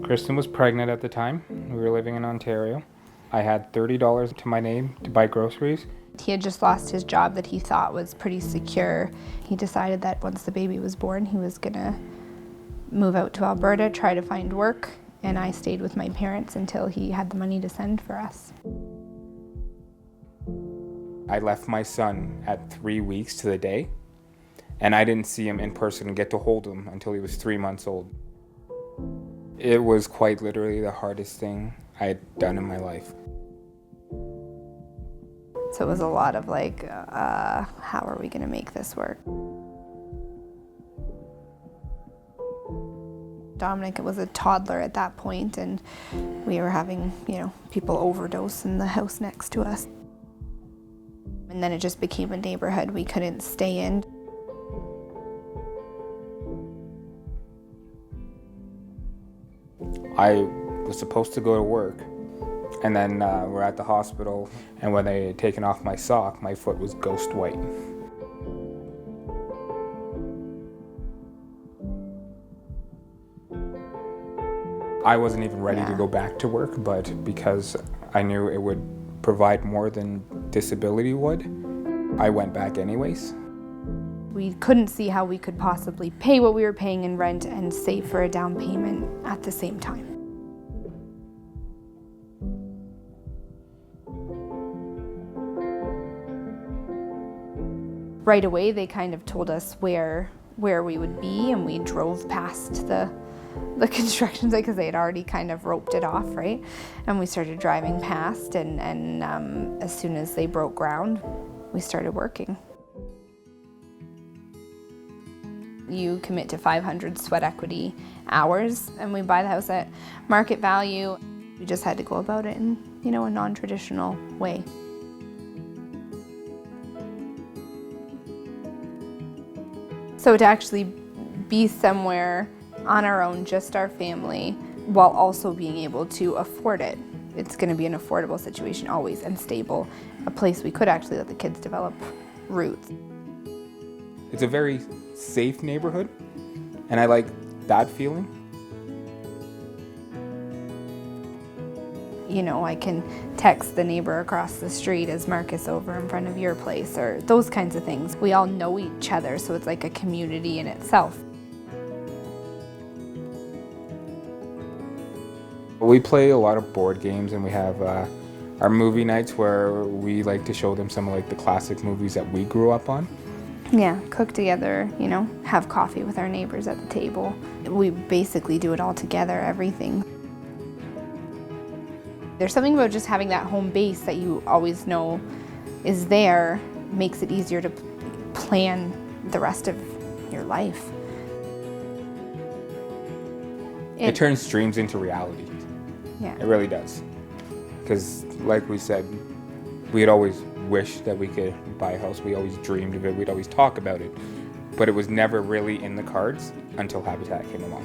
Kristen was pregnant at the time. We were living in Ontario. I had $30 to my name to buy groceries. He had just lost his job that he thought was pretty secure. He decided that once the baby was born, he was gonna move out to Alberta, try to find work, and I stayed with my parents until he had the money to send for us. I left my son at 3 weeks to the day, and I didn't see him in person and get to hold him until he was 3 months old. It was quite literally the hardest thing I had done in my life. So it was a lot of like, how are we gonna make this work? Dominic was a toddler at that point, and we were having, people overdose in the house next to us. And then it just became a neighborhood we couldn't stay in. I was supposed to go to work, and then we're at the hospital, and when they had taken off my sock, my foot was ghost white. I wasn't even ready to go back to work, but because I knew it would provide more than disability would, I went back anyways. We couldn't see how we could possibly pay what we were paying in rent and save for a down payment at the same time. Right away, they kind of told us where we would be, and we drove past the construction site because they had already kind of roped it off, right? And we started driving past, and as soon as they broke ground, we started working. You commit to 500 sweat equity hours, and we buy the house at market value. We just had to go about it in, a non-traditional way. So to actually be somewhere on our own, just our family, while also being able to afford it. It's going to be an affordable situation always, and stable, a place we could actually let the kids develop roots. It's a very safe neighborhood, and I like that feeling. I can text the neighbor across the street, "Is Marcus over in front of your place?" or those kinds of things. We all know each other, so it's like a community in itself. We play a lot of board games, and we have our movie nights where we like to show them some of the classic movies that we grew up on. Yeah, cook together, have coffee with our neighbors at the table. We basically do it all together, everything. There's something about just having that home base that you always know is there, makes it easier to plan the rest of your life. It turns dreams into reality. Yeah. It really does. Because like we said, we had always wished that we could buy a house. We always dreamed of it. We'd always talk about it. But it was never really in the cards until Habitat came along.